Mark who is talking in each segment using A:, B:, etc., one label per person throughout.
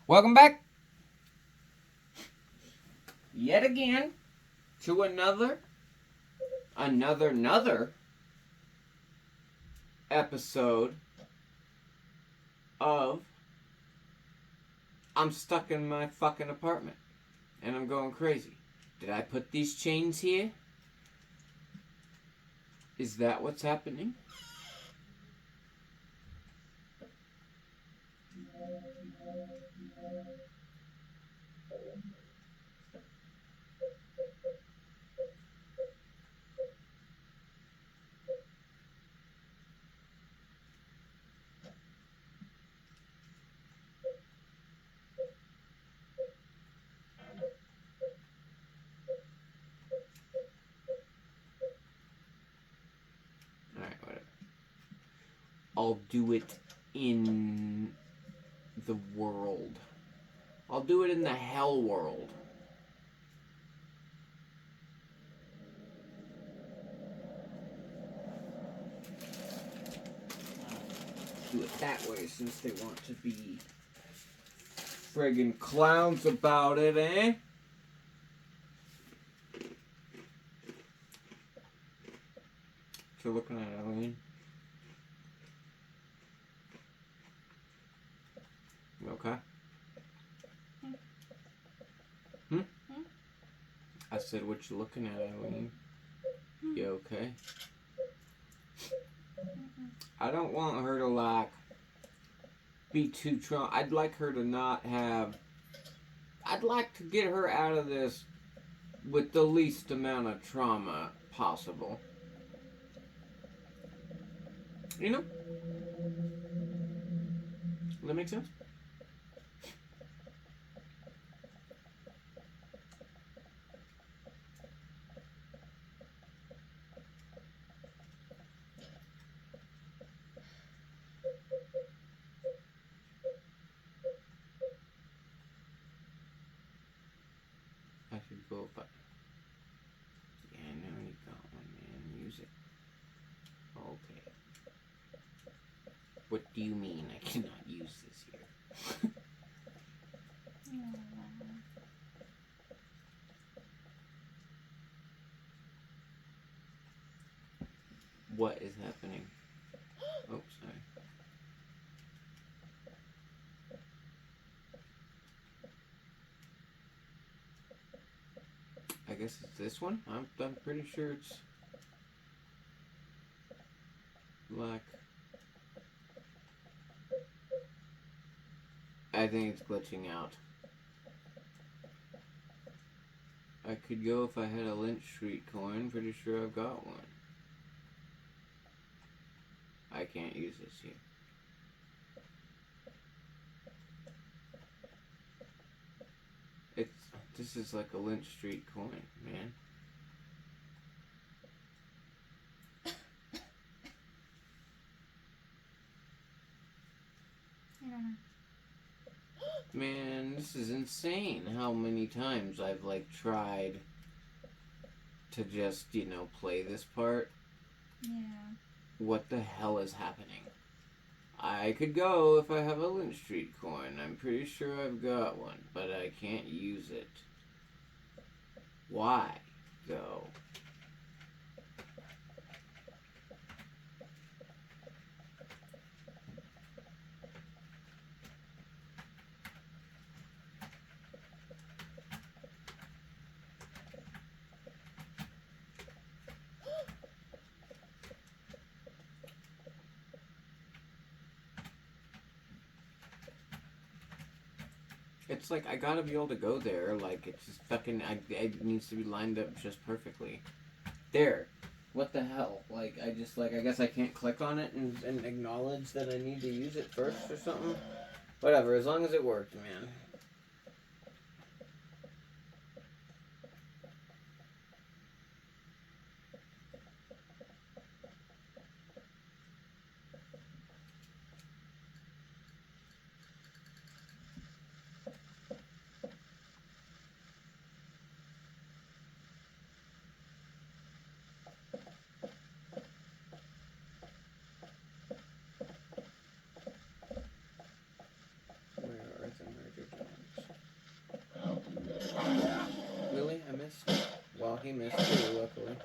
A: Welcome back yet again to another episode of I'm stuck in my fucking apartment and I'm going crazy. Did I put these chains here? Is that what's happening? Alright, whatever. I'll do it in the world. I'll do it in the hell world. Do it that way since they want to be friggin' clowns about it, eh? So looking at Eileen. You okay? Hmm? I said, what you looking at, Eileen? You okay? I don't want her to, like, be too traumatized. I'd like her to not have... I'd like to get her out of this with the least amount of trauma possible. You know? Does that make sense? I should go, but... Yeah, I know you got one, man. Use it. Okay. What do you mean I cannot use this here? What is happening? Oh, sorry. I guess it's this one? I'm pretty sure it's... like... I think it's glitching out. I could go if I had a Lynch Street coin. Pretty sure I've got one. I can't use this here. This is like a Lynch Street coin, man.
B: I don't know.
A: Man, this is insane how many times I've, like, tried to just, you know, play this part.
B: Yeah.
A: What the hell is happening? I could go if I have a Lynch Street coin. I'm pretty sure I've got one, but I can't use it. Why, though? It's like, I gotta be able to go there. Like, it's just fucking... it needs to be lined up just perfectly. There. What the hell? Like, I guess I can't click on it and acknowledge that I need to use it first or something? Whatever, as long as it worked, man. Where are the murder he missed too, luckily.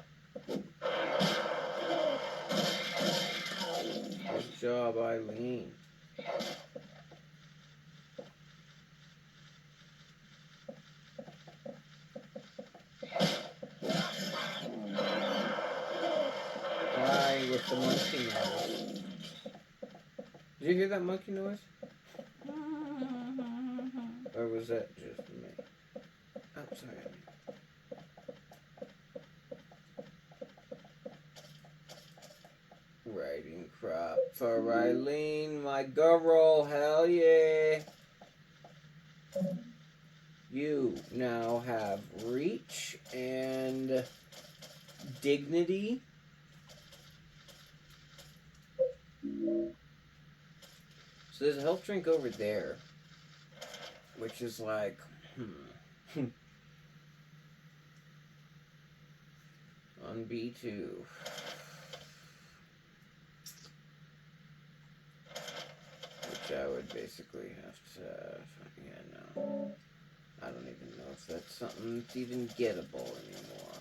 A: Good job, Eileen. Why with the monkey noise? Did you hear that monkey noise? Or was that just me? I'm sorry. Riding crop for Eileen, my girl, hell yeah. You now have reach and dignity. So there's a health drink over there, which is like, on B2. Which I would basically have to, yeah, no. I don't even know if that's something that's even gettable anymore.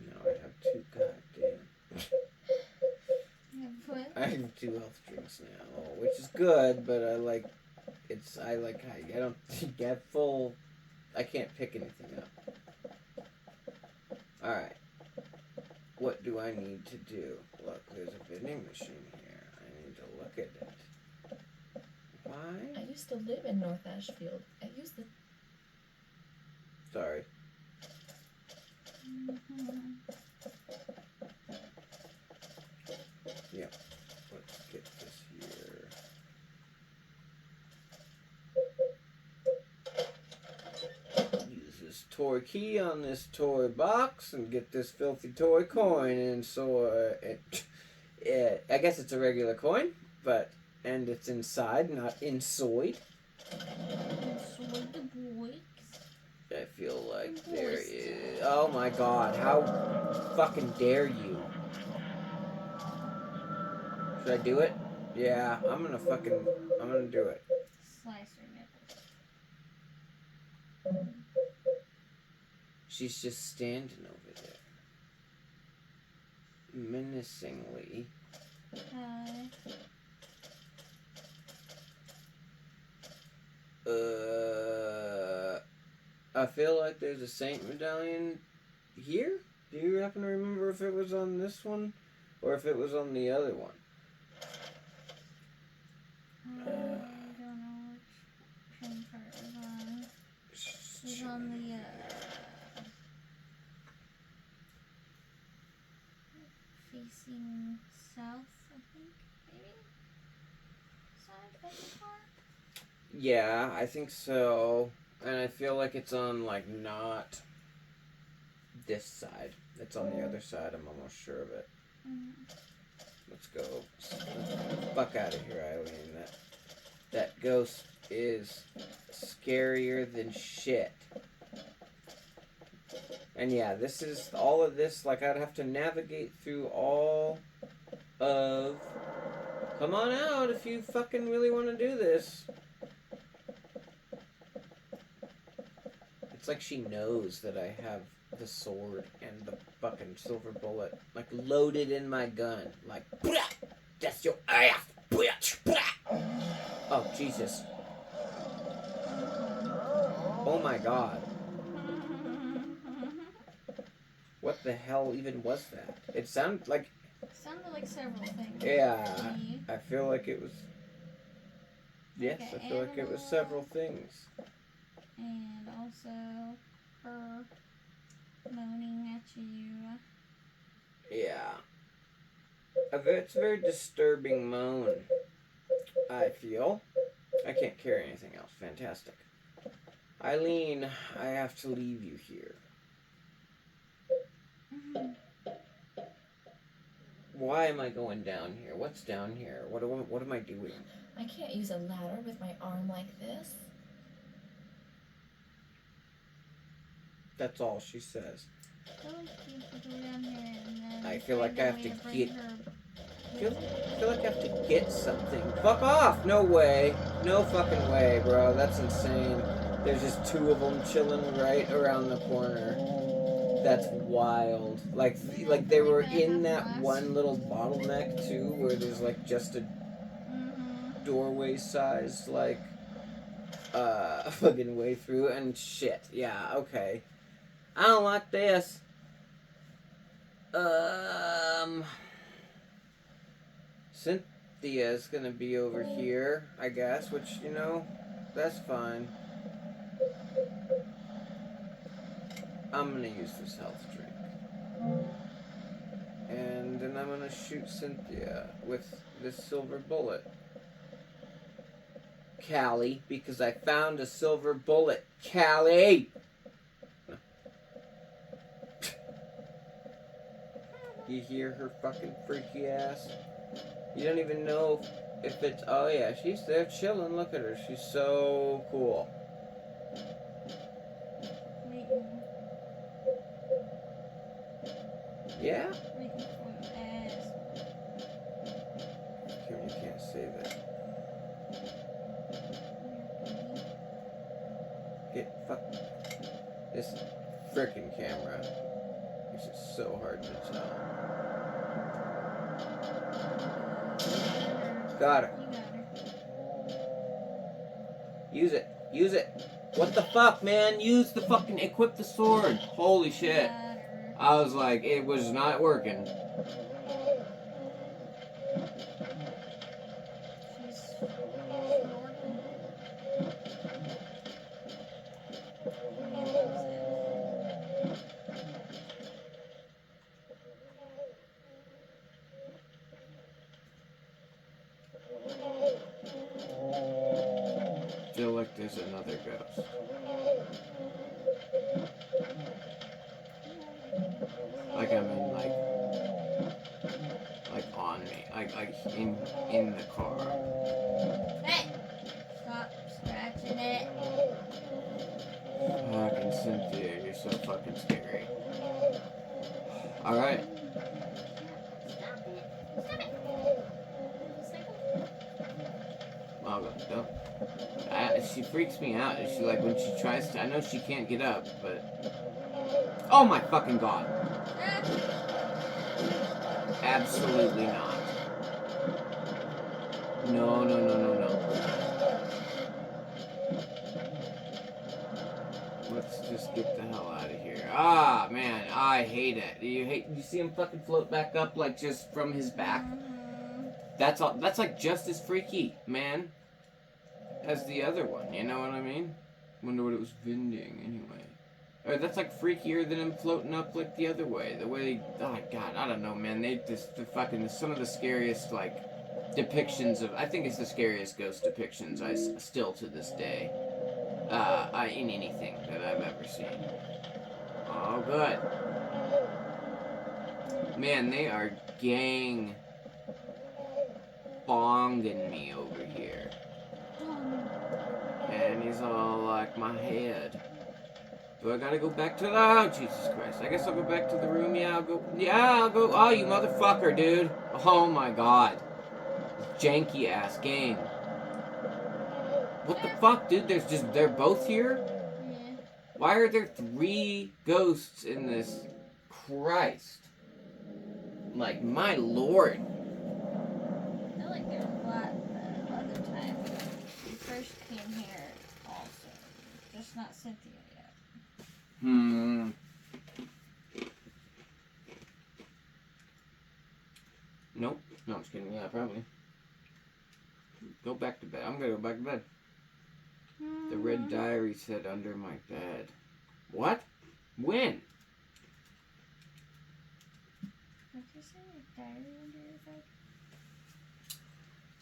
A: No, I have two goddamn.
B: What?
A: I have 2 health drinks now, which is good, but I don't get full, I can't pick anything up. Alright. What do I need to do? Look, there's a vending machine here. I need to look at it. Why?
B: I used to live in North Ashfield. I used to.
A: Sorry. Yep. Let's get this here. Use this toy key on this toy box and get this filthy toy coin. And so, I guess it's a regular coin, and it's inside, not inside. I feel like there is. Oh my god, how fucking dare you? Should I do it? Yeah, I'm gonna do it.
B: Slice your nipples.
A: She's just standing over there. Menacingly.
B: Hi.
A: I feel like there's a saint medallion here? Do you happen to remember if it was on this one? Or if it was on the other one?
B: I don't know which pin part it was on. It was on the, facing south, I think, maybe? Side of the car?
A: Yeah, I think so. And I feel like it's on, like, not this side. It's on the other side, I'm almost sure of it. Let's go. Let's fuck out of here, Eileen. That ghost is scarier than shit. And yeah, this is all of this. Like, I'd have to navigate through all of. Come on out if you fucking really want to do this. It's like she knows that I have the sword and the fucking silver bullet, like, loaded in my gun. Like, that's your ass, bitch. Oh, Jesus. Oh my god. What the hell even was that? It sounded like
B: several things.
A: Yeah, I feel like it was. Yes,
B: Like
A: I feel like it was several things.
B: And also her moaning at you.
A: Yeah. It's a very disturbing moan, I feel. I can't carry anything else. Fantastic. Eileen, I have to leave you here. Why am I going down here? What's down here? What am I doing?
B: I can't use a ladder with my arm like this.
A: That's all she says.
B: feel like you have to go down here and then
A: I feel like
B: find
A: I
B: a
A: have
B: way
A: to
B: bring
A: get-
B: her
A: I
B: with
A: feel like I have to get something. Fuck off! No way. No fucking way, bro. That's insane. There's just two of them chilling right around the corner. That's wild. Like they were in that one little bottleneck too, where there's like just a
B: Mm-hmm.
A: doorway sized like fucking way through and shit. Yeah, okay. I don't like this. Cynthia's gonna be over here, I guess, which, you know, that's fine. I'm gonna use this health drink. And then I'm gonna shoot Cynthia with this silver bullet. Callie, because I found a silver bullet. Callie! You hear her fucking freaky ass? You don't even know if it's... Oh yeah, she's there chilling. Look at her. She's so cool.
B: Waiting.
A: Yeah?
B: Waiting for your ass.
A: Okay, you can't say that. Get fuck... This frickin' camera. Makes it so hard to tell. Got her.
B: You got her.
A: Use it. Use it. What the fuck, man? Use the fucking... Equip the sword. Holy shit.
B: Got her.
A: I was like, it was not working.
B: She's working.
A: Feel like there's another ghost. Like I mean, like on me, like in the car.
B: Hey! Stop scratching it.
A: Fucking Cynthia, you're so fucking scary. All right.
B: Stop it. Stop it.
A: I'll go. Don't. She freaks me out. She like when she tries to. I know she can't get up, but. Oh my fucking god! Absolutely not. No, no, no, no, no. Let's just get the hell out of here. Ah, man, I hate it. You see him fucking float back up like just from his back? That's all. That's like just as freaky, man, as the other one. You know what I mean? Wonder what it was vending anyway. Or that's like freakier than him floating up like the other way. The way, oh my god, I don't know, man. They just the fucking some of the scariest like depictions of. I think it's the scariest ghost depictions still to this day. In anything that I've ever seen. Oh, good. Man, they are gang bonging me over here. And he's all like, my head. Do I gotta go back to the... Oh, Jesus Christ. I guess I'll go back to the room. Yeah, I'll go... Yeah, I'll go... Oh, you motherfucker, dude. Oh, my God. Janky-ass game. What the fuck, dude? They're both here?
B: Yeah.
A: Why are there 3 ghosts in this? Christ. Like, my lord.
B: I feel like there was a lot the other time we first came here also. Just not Cynthia yet.
A: Nope. No, I'm just kidding. Yeah, probably. Go back to bed. I'm gonna go back to bed. The red diary said under my bed. What? When?
B: What did you say? A diary under your bed?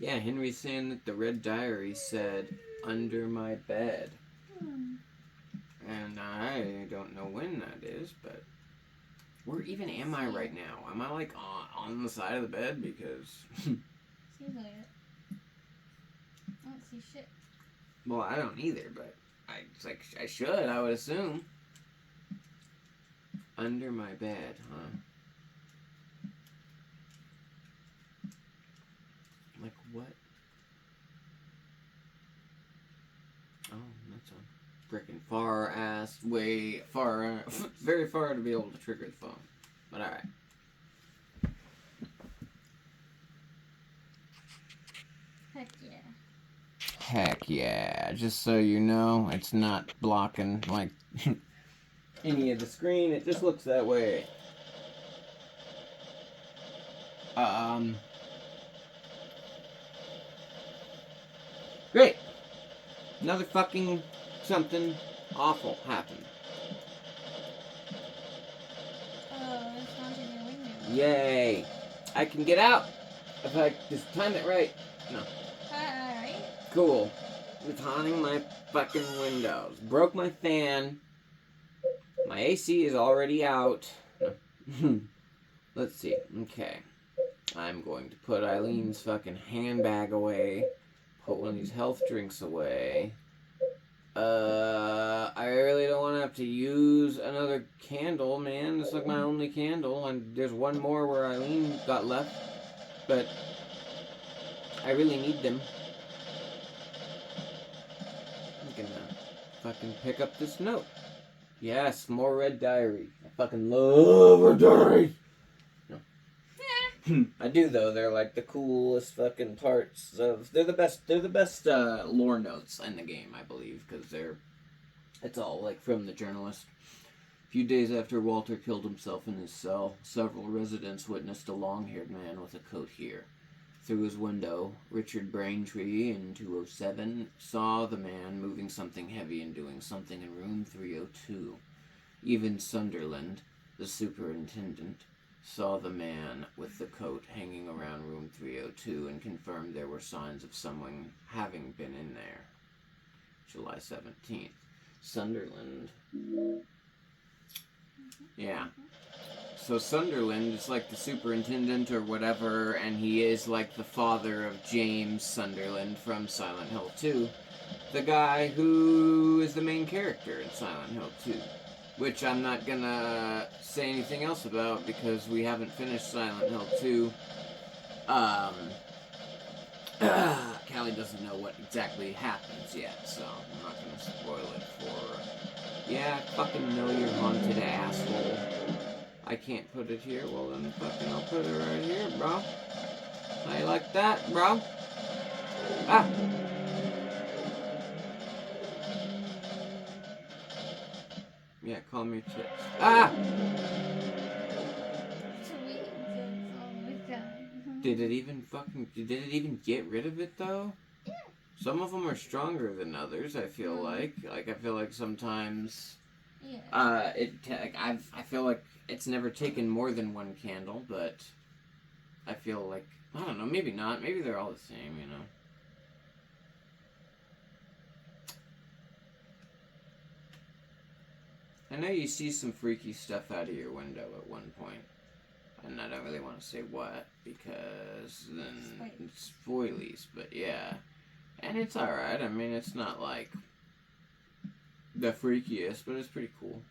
A: Yeah, Henry's saying that the red diary said under my bed. And I don't know when that is, but... Where even am I right now? Am I like on the side of the bed? Because...
B: Seems like it. I don't see shit.
A: Well, I don't either, but I should, I would assume. Under my bed, huh? Like what? Oh, that's a freaking far ass way far, very far to be able to trigger the phone. But alright.
B: Heck yeah.
A: Heck yeah. Just so you know, it's not blocking like any of the screen. It just looks that way. Great. Another fucking something awful happened.
B: Oh, it's haunting your window.
A: Yay. I can get out if I just time it right. No.
B: Alright.
A: Cool. It's haunting my fucking windows. Broke my fan. My AC is already out. Let's see. Okay. I'm going to put Eileen's fucking handbag away. Put one of these health drinks away. I really don't want to have to use another candle, man. It's like my only candle, and there's one more where Eileen got left. But I really need them. I'm gonna fucking pick up this note. Yes, more Red Diary. I fucking love Red Diary. No. I do though. They're like the coolest fucking parts of. They're the best. They're the best lore notes in the game, I believe, because it's all like from the journalist. A few days after Walter killed himself in his cell, several residents witnessed a long-haired man with a coat here. Through his window, Richard Braintree in 207 saw the man moving something heavy and doing something in room 302. Even Sunderland, the superintendent, saw the man with the coat hanging around room 302 and confirmed there were signs of someone having been in there. July 17th. Sunderland. Yeah. So Sunderland is like the superintendent or whatever, and he is like the father of James Sunderland from Silent Hill 2. The guy who is the main character in Silent Hill 2. Which I'm not gonna say anything else about because we haven't finished Silent Hill 2. Callie doesn't know what exactly happens yet, so I'm not gonna spoil it for her. Yeah, fucking know you're haunted, asshole. I can't put it here. Well, then fucking I'll put it right here, bro. How you like that, bro? Ah! Yeah, call me tits. Ah!
B: Sweet. Oh my god.
A: Did it even get rid of it, though?
B: Yeah.
A: Some of them are stronger than others, I feel like. Like, I feel like sometimes...
B: Yeah.
A: I feel like it's never taken more than one candle, but I feel like, I don't know, maybe not. Maybe they're all the same, you know. I know you see some freaky stuff out of your window at one point. And I don't really want to say what, because then it's spoilies, but yeah. And it's alright. I mean, it's not like the freakiest, but it's pretty cool.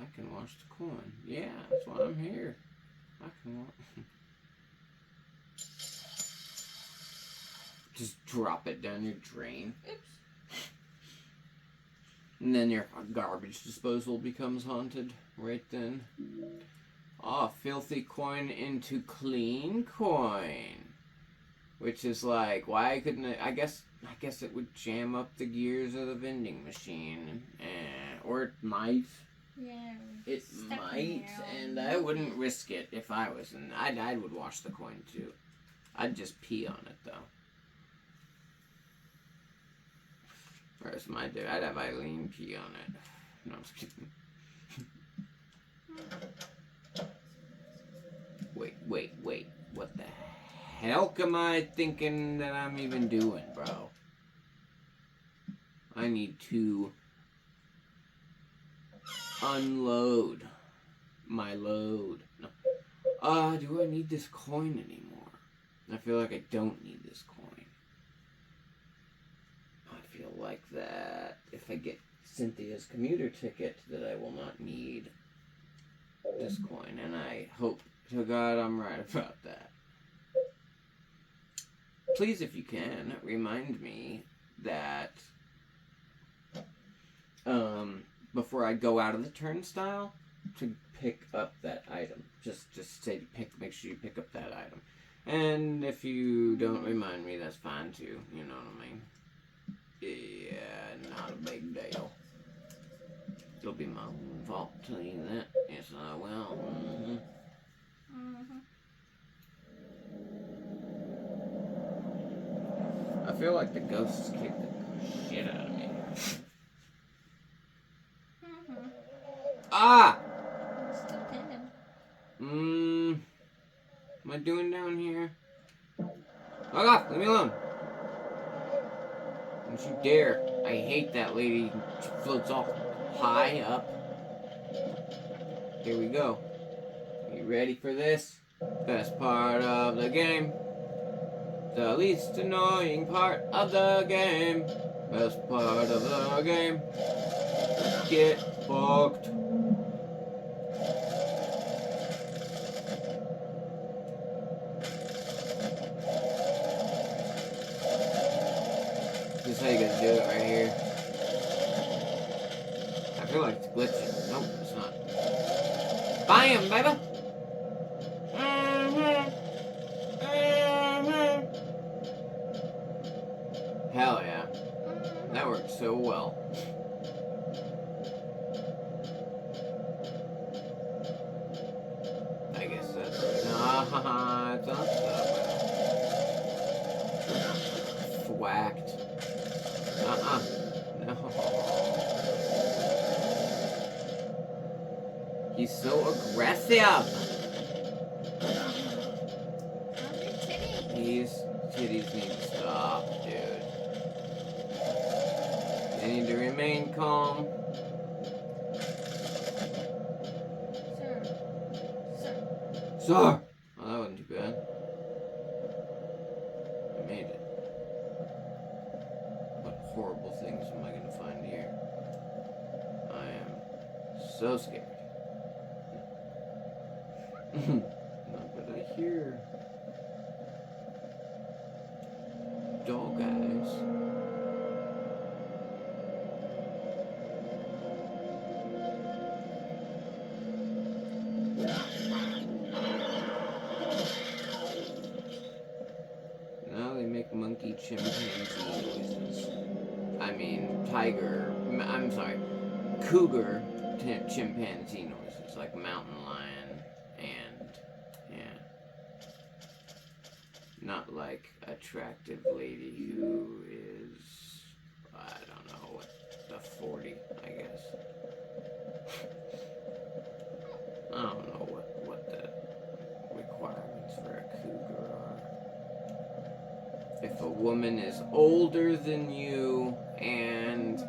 A: I can wash the coin. Yeah, that's why I'm here. I can wash. Just drop it down your drain.
B: Oops.
A: And then your garbage disposal becomes haunted right then. Oh, filthy coin into clean coin. Which is like, why couldn't it... I guess it would jam up the gears of the vending machine. Or it might.
B: Yeah.
A: It might, and I wouldn't risk it if I was in... I would wash the coin, too. I'd just pee on it, though. Whereas my dude, I'd have Eileen pee on it. No, I'm just kidding. Wait. What the hell am I thinking that I'm even doing, bro? I need to unload my load. No. Do I need this coin anymore? I feel like I don't need this coin. I feel like that if I get Cynthia's commuter ticket that I will not need this coin, and I hope to God I'm right about that. Please, if you can, remind me that before I go out of the turnstile to pick up that item. Just say make sure you pick up that item. And if you don't remind me, that's fine too. You know what I mean? Yeah, not a big deal. It'll be my own fault, tell you that. Yes, I will. Mm-hmm. I feel like the ghosts kicked the shit out of me. Ah!
B: Still pending.
A: Am I doing down here? Fuck off! Leave me alone! Don't you dare! I hate that lady. She floats off high up. Here we go. Are you ready for this? Best part of the game. The least annoying part of the game. Best part of the game. Get fucked. This is how you gotta do it right here. I feel like it's glitching. Nope, it's not. Bam, baby! Hell yeah. That worked so well. I guess that's... Nah, it's not so. Whacked. No. He's so aggressive. These titties need to stop, dude. They need to remain calm. Sir! Oh, that wasn't too bad. I made it. What horrible things am I going to find here? I am so scared. What did I hear? Dog eyes. Now they make monkey chimpanzee noises. I mean, tiger. I'm sorry. Cougar chimpanzee noises, like mountain lion and, yeah. Not like attractive lady who is, I don't know, what, the 40, I guess. I don't know what the requirements for a cougar are. If a woman is older than you and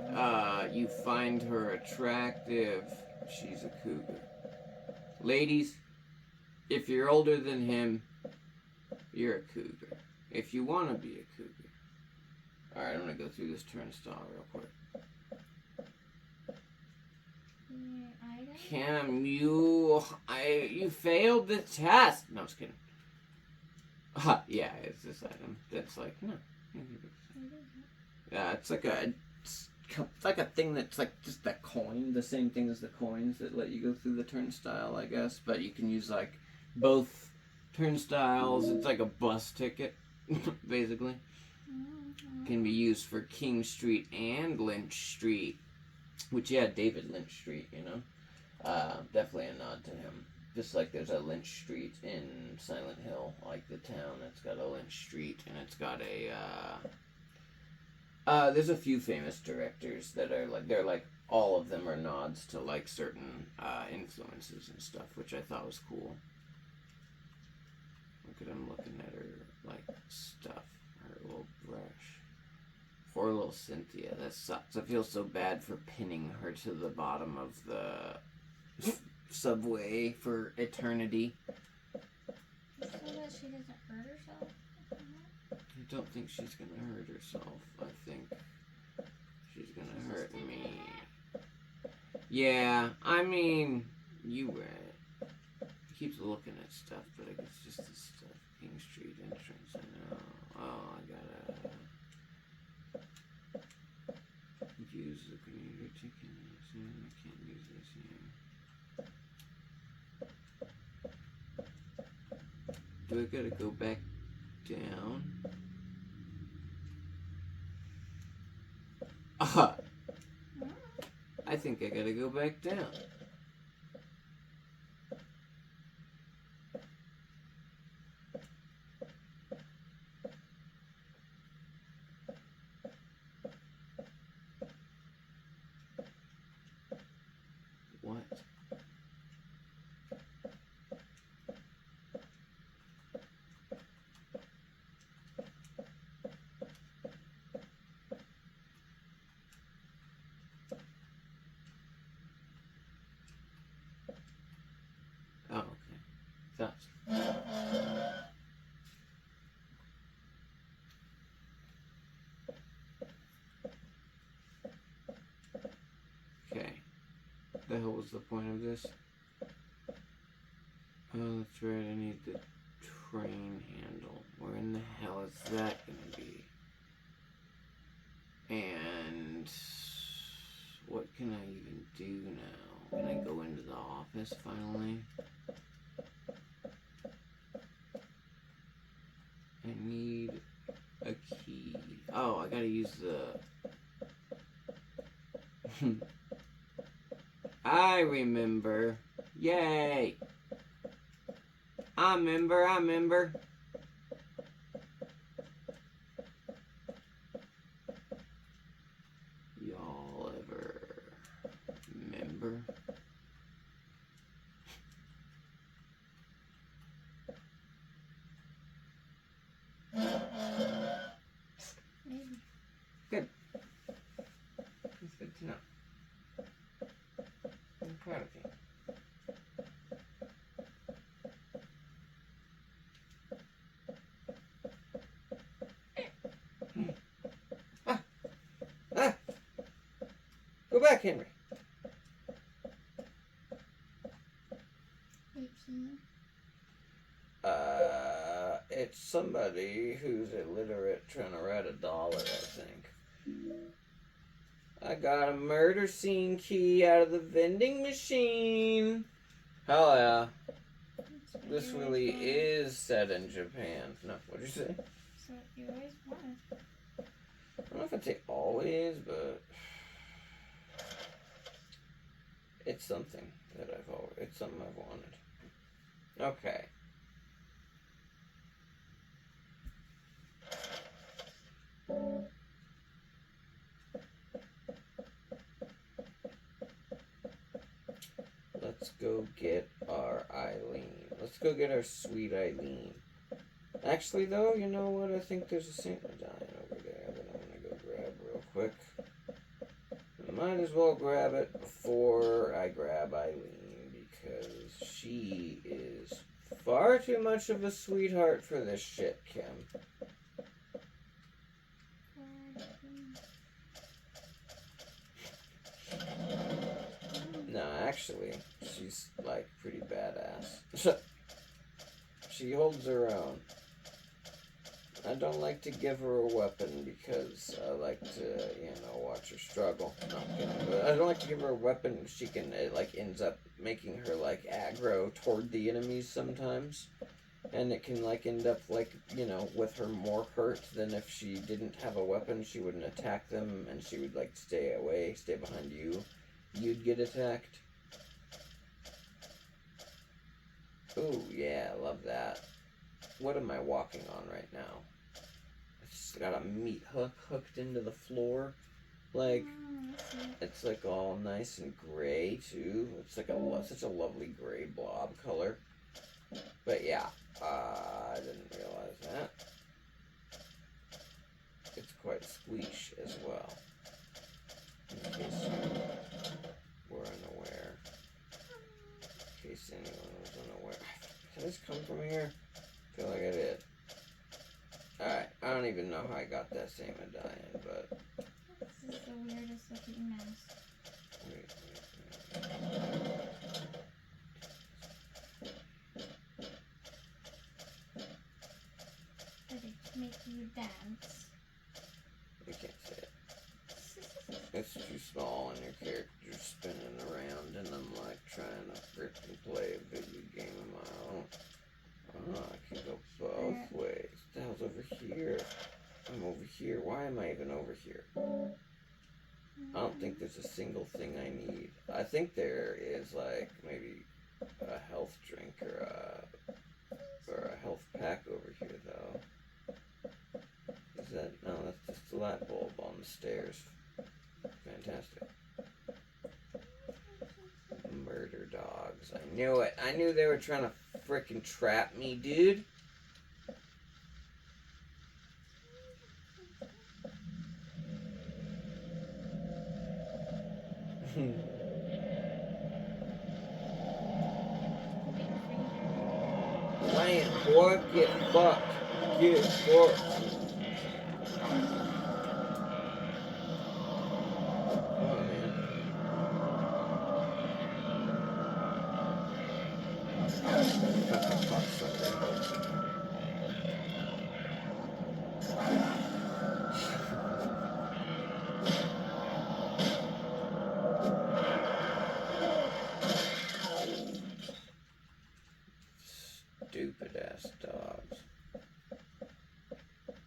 A: you find her attractive, she's a cougar. Ladies, if you're older than him, you're a cougar. If you want to be a cougar. Alright, I'm going to go through this turnstile real quick. Cam, you failed the test. No, I'm just kidding. Yeah, it's this item. That's like, no. Yeah, it's like a thing that's like just a coin, the same thing as the coins that let you go through the turnstile, I guess. But you can use like both turnstiles. It's like a bus ticket, basically. Can be used for King Street and Lynch Street, which, yeah, David Lynch Street, you know. Definitely a nod to him. Just like there's a Lynch Street in Silent Hill, like the town that's got a Lynch Street, and it's got there's a few famous directors that are like, they're like, all of them are nods to like certain influences and stuff, which I thought was cool. Look at him looking at her like stuff, her little brush. Poor little Cynthia, that sucks. I feel so bad for pinning her to the bottom of the subway for eternity.
B: So that she doesn't hurt herself?
A: I don't think she's gonna hurt herself. I think she's gonna hurt me. Yeah, I mean, you right. keeps looking at stuff, but I guess just this stuff. King Street entrance, I know. Oh, I gotta use the computer ticket. I can't use this here. Do I gotta go back down? Ah! I think I gotta go back down. What? Oh, okay. Thoughts. Okay. The hell was the point of this? Oh, that's right. I need the train handle. Where in the hell is that gonna be? And what can I even do now? Can I go into the office finally? I need a key. Oh, I gotta use the... I remember. Yay! I remember. Y'all ever remember?
B: Maybe.
A: Good. That's good to know. I'm proud of you. Go back, Henry.
B: 18.
A: It's somebody who's illiterate trying to write $1, I think. I got a murder scene key out of the vending machine. Hell yeah. This really is set in Japan. No, what'd you say?
B: So you always wanted.
A: I don't know if I'd say always, but it's something that it's something I've wanted. Okay. Let's go get our Eileen. Let's go get our sweet Eileen. Actually, though, you know what? I think there's a Saint medallion over there that I'm gonna go grab real quick. I might as well grab it before I grab Eileen because she is far too much of a sweetheart for this shit, Kim. No, actually, she's like pretty badass. She holds her own. I don't like to give her a weapon because I like to, watch her struggle. No, I'm kidding. But I don't like to give her a weapon. She can, it ends up making her aggro toward the enemies sometimes. And it can end up with her more hurt than if she didn't have a weapon. She wouldn't attack them and she would stay away, stay behind you. You'd get attacked. Ooh, yeah, I love that. What am I walking on right now? It's got a meat hook hooked into the floor. It's all nice and gray too. It's such a lovely gray blob color. But yeah, I didn't realize that. It's quite squeesh as well. In case you were unaware. In case anyone was unaware. Did this come from here? I feel like I did. Alright, I don't even know how I got that same medallion, but...
B: This is the weirdest looking mask.
A: Wait.
B: a dance.
A: You can't say it. It's too small and your character's spinning around and I'm like trying to freaking play a video game of my own. Oh, I can go both ways. What the hell's over here? I'm over here. Why am I even over here? I don't think there's a single thing I need. I think there is like maybe a health drink or a health pack over here though. Is that no? That's just a light bulb on the stairs. Fantastic. Murder dogs. I knew it. I knew they were trying to frickin' trap me, dude. Land, boy, get fucked. Get fucked. Oh, man. Fucking cocksucker. Stupid ass dogs.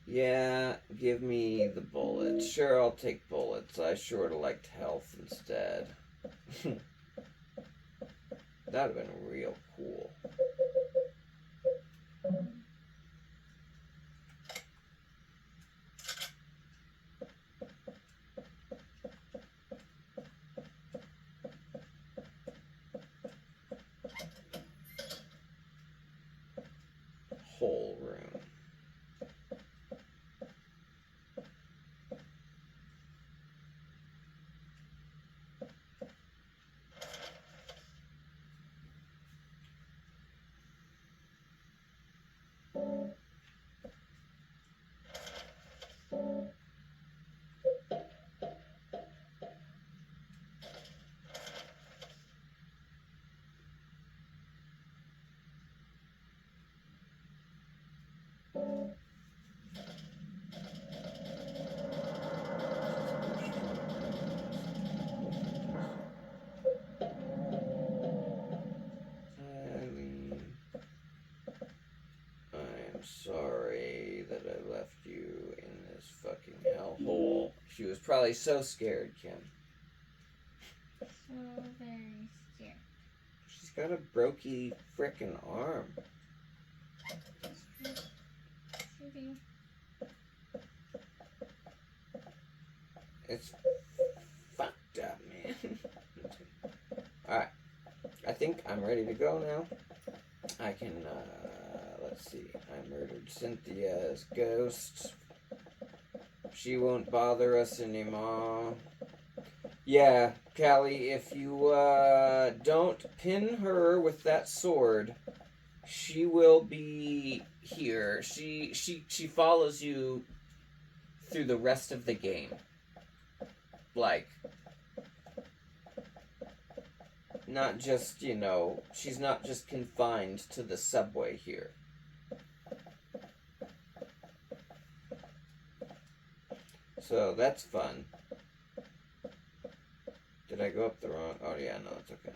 A: Yeah, give me the bullets. Sure, I'll take bullets. I sure liked health instead. That would have been real cool. Whole room. Eileen, I'm sorry that I left you in this fucking hellhole. She was probably so scared, Kim.
B: So very scared.
A: She's got a brokey frickin' arm.
B: Shitty.
A: It's fucked up, man. Alright. I think I'm ready to go now. I can, let's see. I murdered Cynthia's ghost. She won't bother us anymore. Yeah, Callie, if you, don't pin her with that sword, she will be here. She follows you through the rest of the game. Like, not just, you know, she's not just confined to the subway here. So, that's fun. Did I go up the wrong... Oh, yeah, no, it's okay.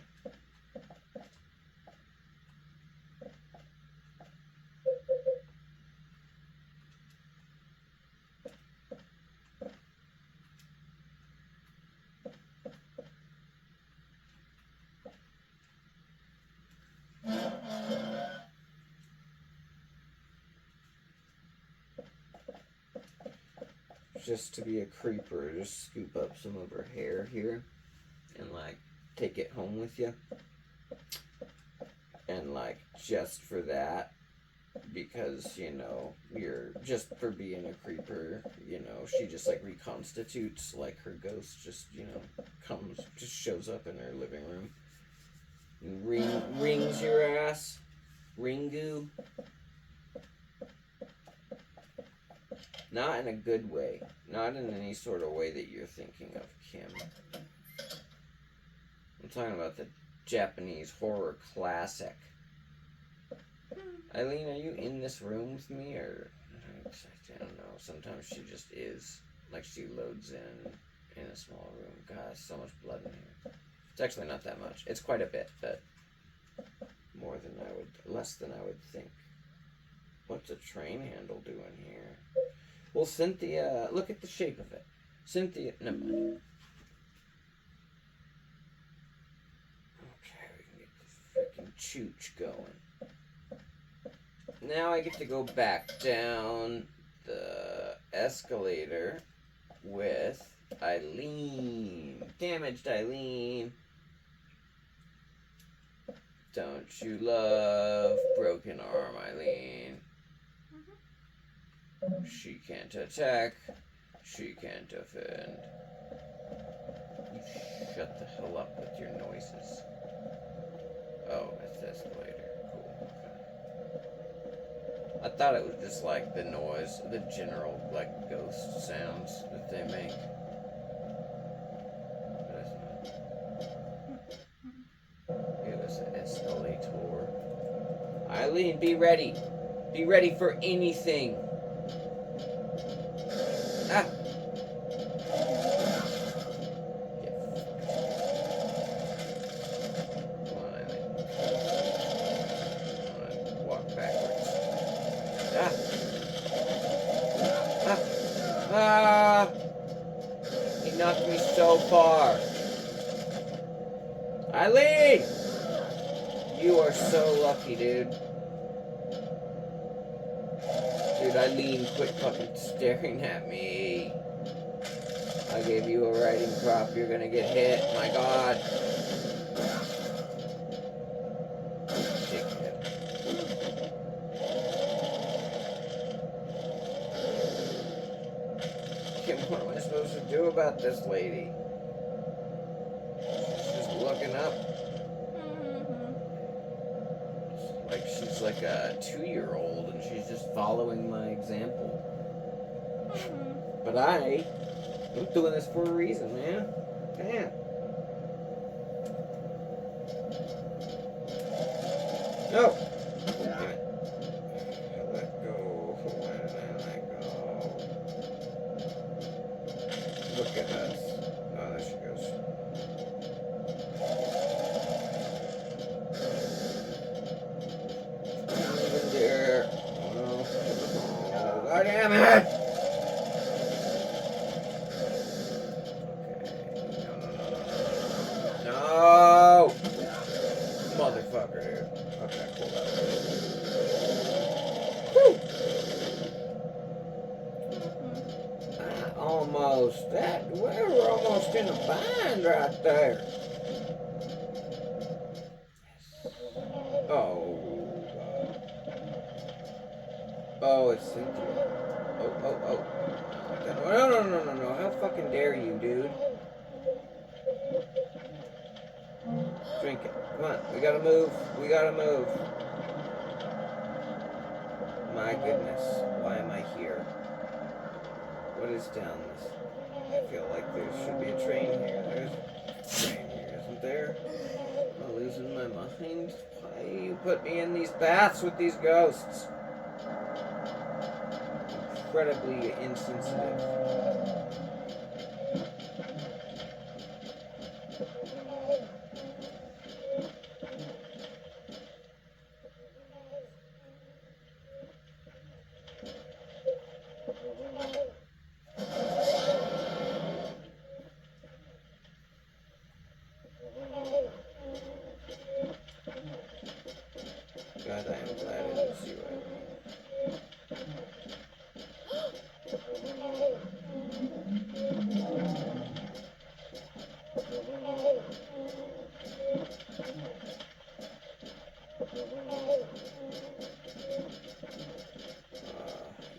A: Just to be a creeper, just scoop up some of her hair here and like take it home with you. And like just for that, because you know, you're just for being a creeper, you know, she just like reconstitutes, like her ghost just, you know, comes, just shows up in her living room and rings your ass. Ringu. Not in a good way. Not in any sort of way that you're thinking of, Kim. I'm talking about the Japanese horror classic. Eileen, are you in this room with me, or I don't know. Sometimes she just is. Like she loads in a small room. God, so much blood in here. It's actually not that much. It's quite a bit, but less than I would think. What's a train handle doing here? Well, Cynthia, look at the shape of it. Cynthia, never mind. Okay, we can get this freaking chooch going. Now I get to go back down the escalator with Eileen. Damaged Eileen. Don't you love broken arm, Eileen? She can't attack. She can't defend. You shut the hell up with your noises. Oh, it's the escalator. Cool. Okay. I thought it was just like the noise, the general, like, ghost sounds that they make. But it's not. It was an escalator. Eileen, be ready. Be ready for anything. Ah! Come on, Eileen. Come on, walk backwards. Ah! Ah! Ah! He knocked me so far. Eileen! You are so lucky, dude. Dude, Eileen, quit fucking staring at me. I gave you a riding crop. You're gonna get hit. My God. Dickhead. Kim, what am I supposed to do about this lady? She's just looking up. Like she's like a 2-year-old and she's just following my example. But I'm doing this for a reason, man. Damn. No! Damn it. I let go. Why did I let go? Look at us. Oh, there she goes. There. Oh, God damn it! No! Motherfucker, dude. Okay, cool. Woo! Almost. We were almost in a bind right there. Oh. Oh, it's Cynthia. Oh. No. How fucking dare you, dude? Drink it. Come on. We gotta move. My goodness. Why am I here? What is down this? I feel like there should be a train here. There's a train here, isn't there? Am I losing my mind? Why do you put me in these baths with these ghosts? Incredibly insensitive. God, I am glad I didn't see what I mean.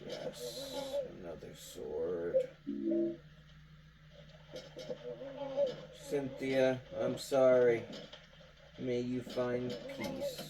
A: Yes, another sword. Cynthia, I'm sorry. May you find peace.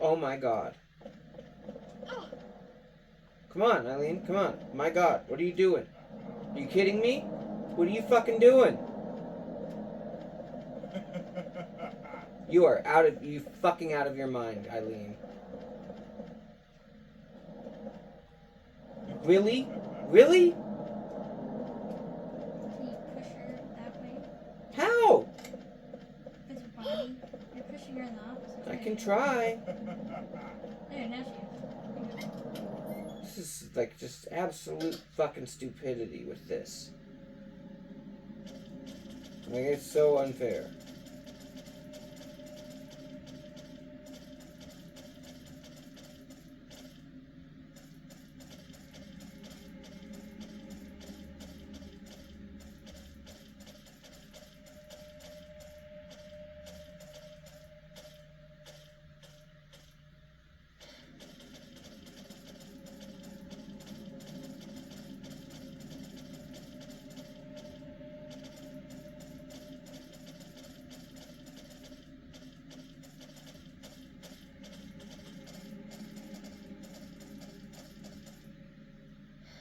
A: Oh my god. Come on, Eileen, come on. My god, what are you doing? Are you kidding me? What are you fucking doing? You are fucking out of your mind, Eileen. Really? Really?
B: Can you push her that way?
A: How?
B: With your body? You're pushing her in the opposite
A: I
B: way.
A: can try.
B: There, now she is.
A: This is like just absolute fucking stupidity with this. Like, it's so unfair.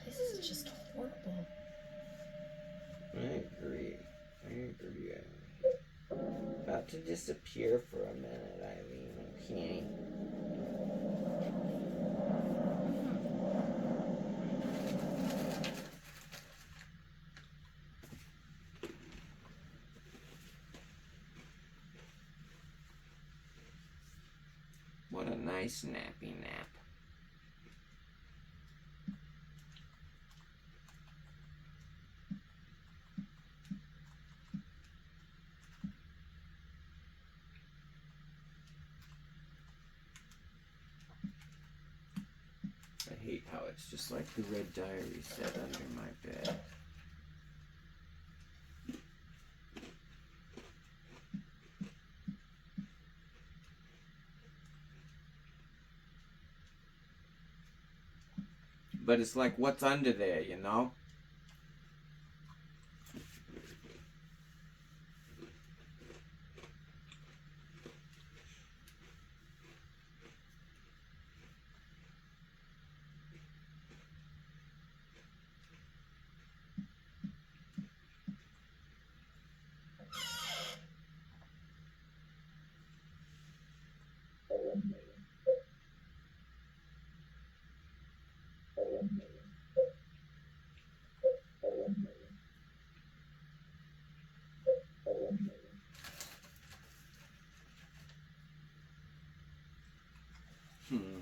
C: This is just horrible.
A: I agree. About to disappear for a minute, Eileen. Okay. What a nice nappy nap. I hate how it's just like the red diary set under my bed. But it's like, what's under there, you know? Hmm.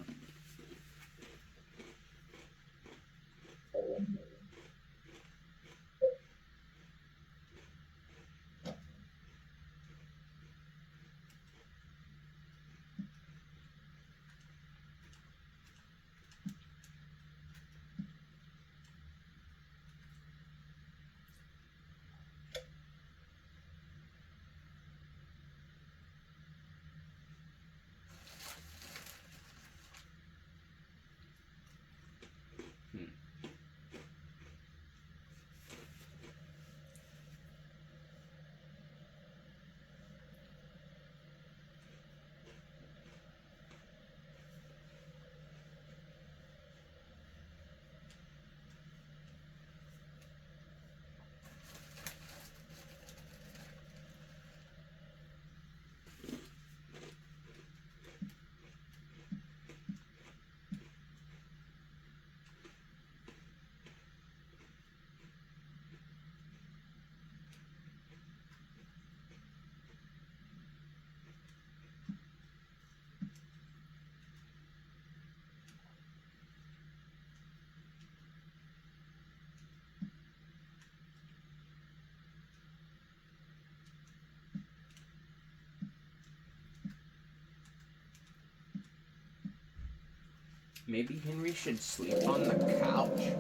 A: Maybe Henry should sleep on the couch.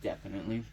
A: Definitely.